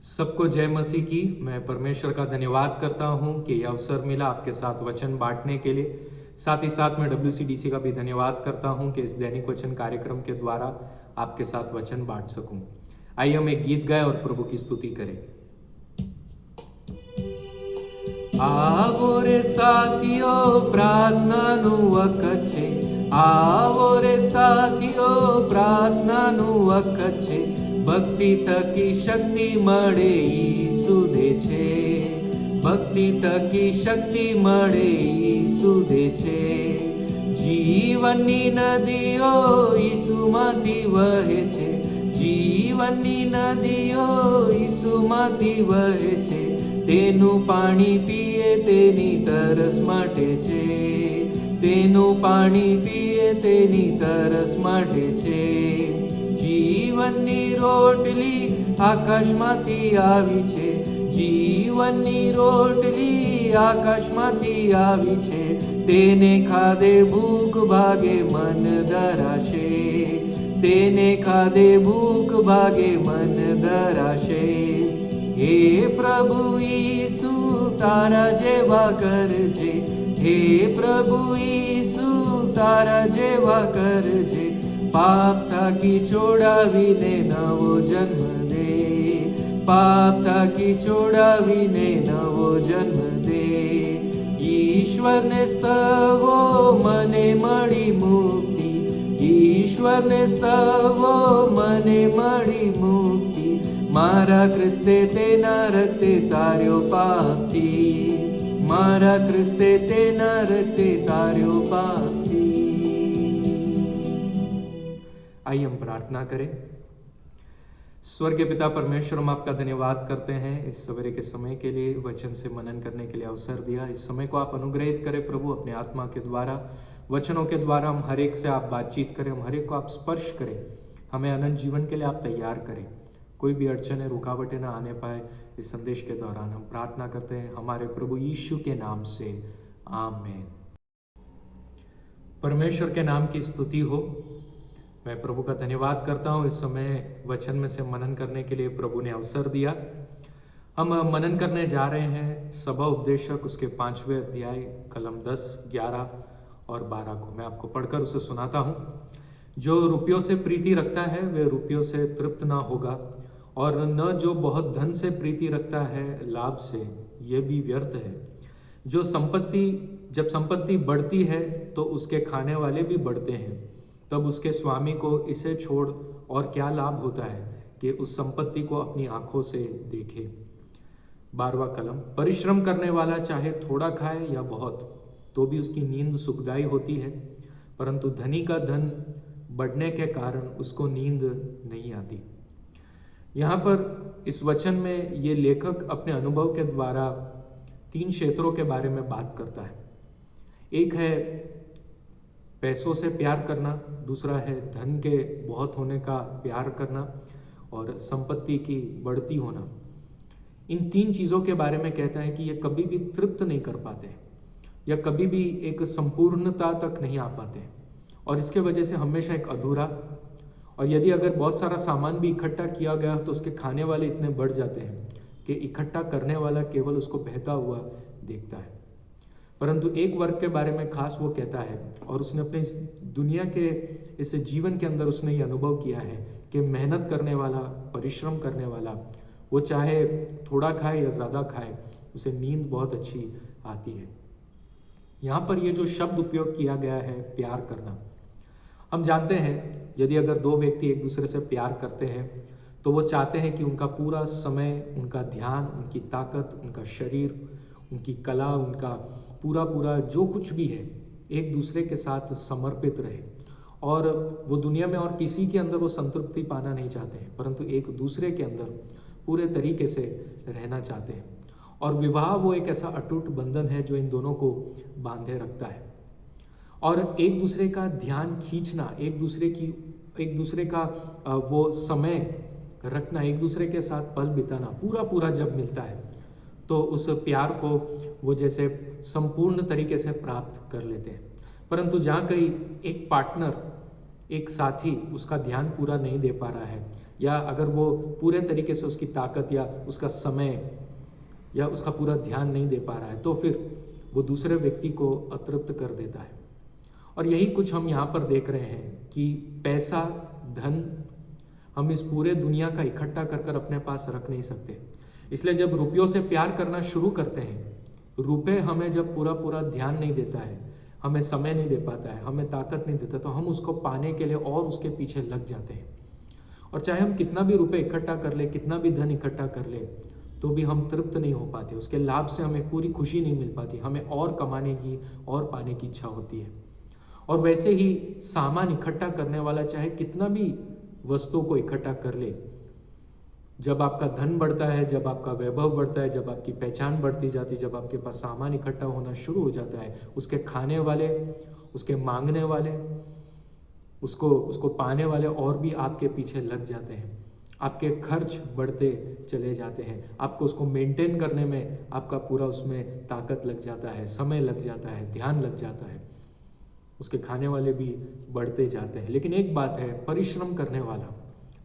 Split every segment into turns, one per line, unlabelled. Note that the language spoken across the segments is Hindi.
सबको जय मसीह की। मैं परमेश्वर का धन्यवाद करता हूं कि यह अवसर मिला आपके साथ वचन बांटने के लिए। साथ ही साथ मैं WCDC का भी धन्यवाद करता हूं कि इस दैनिक वचन कार्यक्रम के द्वारा आपके साथ वचन बांट सकूं। आइए हम एक गीत गाएं और प्रभु की स्तुति करें। आवो रे साथियों प्रार्थनानु वखत छे, आवो रे साथियों प्रार्थनानु वखत छे, भक्ति थकी शक्ति मळे ईसु दे छे, भक्ति थकी शक्ति मळे ईसु दे छे। जीवननी नदीओ ईसुमांथी वहे छे, जीवननी नदीओ ईसुमांथी वहे छे, तेનું પાણી પીએ તેની તરસ માટે છે, તેનું પાણી પીએ તેની તરસ માટે છે। જીવનની રોટલી આકાશમાંથી આવી છે, જીવનની રોટલી આકાશમાંથી આવી છે, તેને ખાધે ભૂખ ભાગે મન ધરાશે, તેને ખાધે ભૂખ ભાગે મન ધરાશે। हे प्रभु ईसु तारा जेवा करजे, हे प्रभु ईसु तारा जेवा करजे, पाप थाकी छोड़ावीने नवो जन्म दे, पाप थाकी छोड़ावीने नवो जन्म दे। ईश्वर ने स्तवो मने मळी मुक्ति, ईश्वर ने स्तवो मने मळी मुक्ति, मारा क्रिस्ते तेना रक्ते तार्यो पापथी, मारा क्रिस्ते तेना रक्ते तार्यो पापथी। आइए हम प्रार्थना करें। स्वर्गीय पिता परमेश्वर, हम आपका धन्यवाद करते हैं इस सवेरे के समय के लिए, वचन से मनन करने के लिए अवसर दिया। इस समय को आप अनुग्रहित करें प्रभु, अपने आत्मा के द्वारा, वचनों के द्वारा हम हर एक से आप बातचीत करें, हम हर एक को आप स्पर्श करें, हमें अनंत जीवन के लिए आप तैयार करें। कोई भी अड़चने रुकावटें ना आने पाए इस संदेश के दौरान, हम प्रार्थना करते हैं हमारे प्रभु यीशु के नाम से, आमीन। परमेश्वर के नाम की स्तुति हो। मैं प्रभु का धन्यवाद करता हूँ इस समय वचन में से मनन करने के लिए प्रभु ने अवसर दिया। हम मनन करने जा रहे हैं सभा उपदेशक उसके 5वें अध्याय कलम 10, 11 और 12 को। मैं आपको पढ़कर उसे सुनाता हूँ। जो रुपयों से प्रीति रखता है वह रुपयों से तृप्त ना होगा, और न जो बहुत धन से प्रीति रखता है लाभ से, यह भी व्यर्थ है। जब संपत्ति बढ़ती है तो उसके खाने वाले भी बढ़ते हैं, तब उसके स्वामी को इसे छोड़ और क्या लाभ होता है कि उस संपत्ति को अपनी आंखों से देखे। 12वां कलम, परिश्रम करने वाला चाहे थोड़ा खाए या बहुत, तो भी उसकी नींद सुखदायी होती है, परंतु धनी का धन बढ़ने के कारण उसको नींद नहीं आती। यहाँ पर इस वचन में ये लेखक अपने अनुभव के द्वारा 3 क्षेत्रों के बारे में बात करता है। एक है पैसों से प्यार करना, दूसरा है धन के बहुत होने का प्यार करना, और संपत्ति की बढ़ती होना। इन 3 चीज़ों के बारे में कहता है कि ये कभी भी तृप्त नहीं कर पाते या कभी भी एक संपूर्णता तक नहीं आ पाते, और इसके वजह से हमेशा एक अधूरा, और यदि अगर बहुत सारा सामान भी इकट्ठा किया गया तो उसके खाने वाले इतने बढ़ जाते हैं कि इकट्ठा करने वाला केवल उसको बहता हुआ देखता है। परंतु एक वर्ग के बारे में खास वो कहता है, और उसने अपने इस दुनिया के इस जीवन के अंदर उसने ये अनुभव किया है कि मेहनत करने वाला, परिश्रम करने वाला, वो चाहे थोड़ा खाए या ज़्यादा खाए, उसे नींद बहुत अच्छी आती है। यहाँ पर ये जो शब्द उपयोग किया गया है, प्यार करना, हम जानते हैं यदि अगर 2 व्यक्ति एक दूसरे से प्यार करते हैं तो वो चाहते हैं कि उनका पूरा समय, उनका ध्यान, उनकी ताकत, उनका शरीर, उनकी कला, उनका पूरा जो कुछ भी है एक दूसरे के साथ समर्पित रहे, और वो दुनिया में और किसी के अंदर वो संतृप्ति पाना नहीं चाहते हैं, परंतु एक दूसरे के अंदर पूरे तरीके से रहना चाहते हैं। और विवाह वो एक ऐसा अटूट बंधन है जो इन दोनों को बांधे रखता है। और एक दूसरे का ध्यान खींचना, एक दूसरे का वो समय रखना, एक दूसरे के साथ पल बिताना पूरा जब मिलता है तो उस प्यार को वो जैसे संपूर्ण तरीके से प्राप्त कर लेते हैं। परंतु जहाँ कहीं एक पार्टनर एक साथी उसका ध्यान पूरा नहीं दे पा रहा है, या अगर वो पूरे तरीके से उसकी ताकत या उसका समय या उसका पूरा ध्यान नहीं दे पा रहा है, तो फिर वो दूसरे व्यक्ति को अतृप्त कर देता है। और यही कुछ हम यहाँ पर देख रहे हैं कि पैसा, धन हम इस पूरे दुनिया का इकट्ठा कर कर अपने पास रख नहीं सकते। इसलिए जब रुपयों से प्यार करना शुरू करते हैं, रुपए हमें जब पूरा पूरा ध्यान नहीं देता है, हमें समय नहीं दे पाता है, हमें ताकत नहीं देता, तो हम उसको पाने के लिए और उसके पीछे लग जाते हैं। और चाहे हम कितना भी रुपए इकट्ठा कर ले, कितना भी धन इकट्ठा कर ले, तो भी हम तृप्त नहीं हो पाते, उसके लाभ से हमें पूरी खुशी नहीं मिल पाती, हमें और कमाने की और पाने की इच्छा होती है। और वैसे ही सामान इकट्ठा करने वाला चाहे कितना भी वस्तुओं को इकट्ठा कर ले, जब आपका धन बढ़ता है, जब आपका वैभव बढ़ता है, जब आपकी पहचान बढ़ती जाती है, जब आपके पास सामान इकट्ठा होना शुरू हो जाता है, उसके खाने वाले, उसके मांगने वाले, उसको पाने वाले और भी आपके पीछे लग जाते हैं। आपके खर्च बढ़ते चले जाते हैं, आपको उसको मेंटेन करने में आपका पूरा उसमें ताकत लग जाता है, समय लग जाता है, ध्यान लग जाता है, उसके खाने वाले भी बढ़ते जाते हैं। लेकिन एक बात है, परिश्रम करने वाला,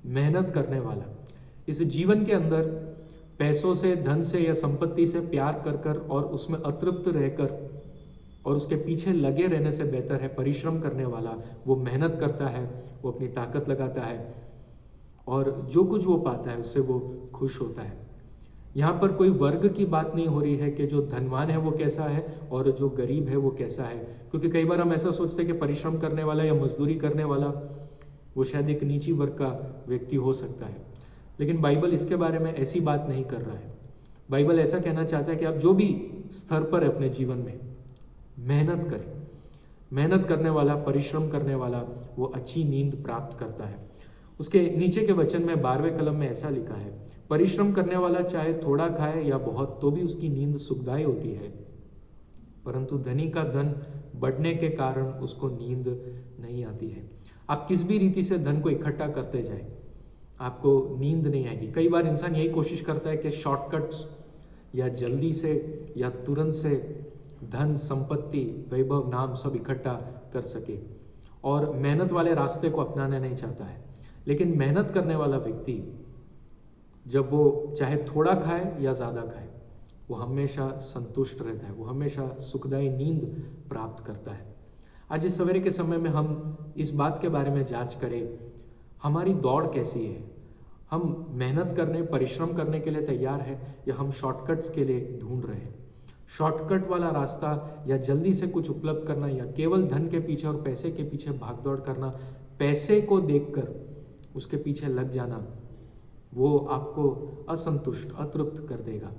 मेहनत करने वाला, इस जीवन के अंदर पैसों से, धन से या संपत्ति से प्यार कर कर और उसमें अतृप्त रहकर और उसके पीछे लगे रहने से बेहतर है परिश्रम करने वाला। वो मेहनत करता है, वो अपनी ताकत लगाता है और जो कुछ वो पाता है उससे वो खुश होता है। यहाँ पर कोई वर्ग की बात नहीं हो रही है कि जो धनवान है वो कैसा है और जो गरीब है वो कैसा है, क्योंकि कई बार हम ऐसा सोचते हैं कि परिश्रम करने वाला या मजदूरी करने वाला वो शायद एक नीची वर्ग का व्यक्ति हो सकता है। लेकिन बाइबल इसके बारे में ऐसी बात नहीं कर रहा है। बाइबल ऐसा कहना चाहता है कि आप जो भी स्तर पर है अपने जीवन में मेहनत करें। मेहनत करने वाला, परिश्रम करने वाला वो अच्छी नींद प्राप्त करता है। उसके नीचे के वचन में 12वें कलम में ऐसा लिखा है, परिश्रम करने वाला चाहे थोड़ा खाए या बहुत, तो भी उसकी नींद सुखदायी होती है, परंतु धनी का धन बढ़ने के कारण उसको नींद नहीं आती है। आप किस भी रीति से धन को इकट्ठा करते जाए, आपको नींद नहीं आएगी। कई बार इंसान यही कोशिश करता है कि शॉर्टकट्स या जल्दी से या तुरंत से धन, संपत्ति, वैभव, नाम सब इकट्ठा कर सके और मेहनत वाले रास्ते को अपनाना नहीं चाहता है। लेकिन मेहनत करने वाला व्यक्ति जब वो चाहे थोड़ा खाए या ज़्यादा खाए, वो हमेशा संतुष्ट रहता है, वो हमेशा सुखदायी नींद प्राप्त करता है। आज इस सवेरे के समय में हम इस बात के बारे में जांच करें, हमारी दौड़ कैसी है। हम मेहनत करने, परिश्रम करने के लिए तैयार है या हम शॉर्टकट्स के लिए ढूंढ रहे हैं। शॉर्टकट वाला रास्ता या जल्दी से कुछ उपलब्ध करना या केवल धन के पीछे और पैसे के पीछे भागदौड़ करना, पैसे को देखकर उसके पीछे लग जाना, वो आपको असंतुष्ट, अतृप्त कर देगा।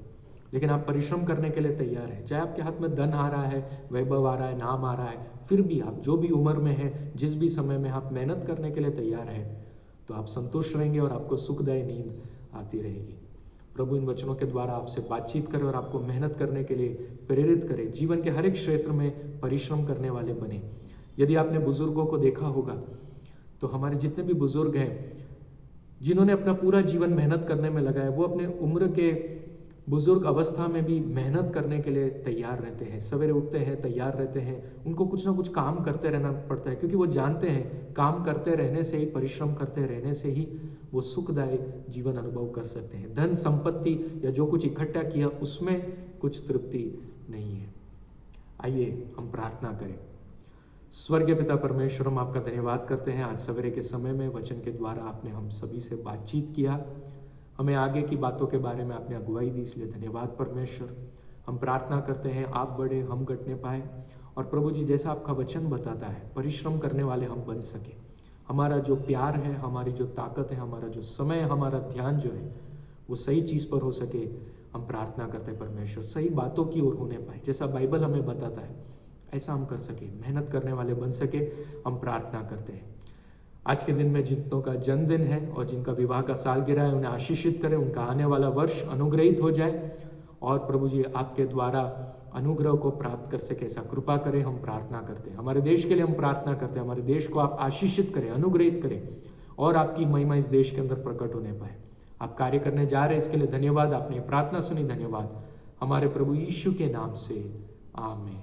लेकिन आप परिश्रम करने के लिए तैयार है, चाहे आपके हाथ में धन आ रहा है, वैभव आ रहा है, नाम आ रहा है, फिर भी आप जो भी उम्र में है, जिस भी समय में आप मेहनत करने के लिए तैयार है, तो आप संतुष्ट रहेंगे और आपको सुखदायी नींद आती रहेगी। प्रभु इन वचनों के द्वारा आपसे बातचीत करे और आपको मेहनत करने के लिए प्रेरित करे, जीवन के हर एक क्षेत्र में परिश्रम करने वाले बने। यदि आपने बुजुर्गों को देखा होगा तो हमारे जितने भी बुजुर्ग हैं जिन्होंने अपना पूरा जीवन मेहनत करने में लगाया, वो अपने उम्र के बुजुर्ग अवस्था में भी मेहनत करने के लिए तैयार रहते हैं। सवेरे उठते हैं, तैयार रहते हैं, उनको कुछ ना कुछ काम करते रहना पड़ता है, क्योंकि वो जानते हैं काम करते रहने से ही, परिश्रम करते रहने से ही वो सुखदायी जीवन अनुभव कर सकते हैं। धन, संपत्ति या जो कुछ इकट्ठा किया उसमें कुछ तृप्ति नहीं है। आइए हम प्रार्थना करें। स्वर्गीय पिता परमेश्वर, हम आपका धन्यवाद करते हैं, आज सवेरे के समय में वचन के द्वारा आपने हम सभी से बातचीत किया, हमें आगे की बातों के बारे में आपने अगुवाई दी, इसलिए धन्यवाद परमेश्वर। हम प्रार्थना करते हैं आप बढ़े, हम घटने पाए, और प्रभु जी जैसा आपका वचन बताता है परिश्रम करने वाले हम बन सके। हमारा जो प्यार है, हमारी जो ताकत है, हमारा जो समय, हमारा ध्यान जो है वो सही चीज़ पर हो सके। हम प्रार्थना करते हैं परमेश्वर सही बातों की ओर होने पाए, जैसा बाइबल हमें बताता है ऐसा हम कर सके, मेहनत करने वाले बन सके। हम प्रार्थना करते हैं आज के दिन में जितनों का जन्मदिन है और जिनका विवाह का सालगिरह है, उन्हें आशीषित करें, उनका आने वाला वर्ष अनुग्रहित हो जाए और प्रभु जी आपके द्वारा अनुग्रह को प्राप्त कर सके, ऐसा कृपा करें। हम प्रार्थना करते हैं हमारे देश के लिए, हम प्रार्थना करते हैं हमारे देश को आप आशीषित करें, अनुग्रहित करें और आपकी महिमा इस देश के अंदर प्रकट होने पाए। आप कार्य करने जा रहे हैं, इसके लिए धन्यवाद। आपने प्रार्थना सुनी, धन्यवाद। हमारे प्रभु यीशु के नाम से, आमीन।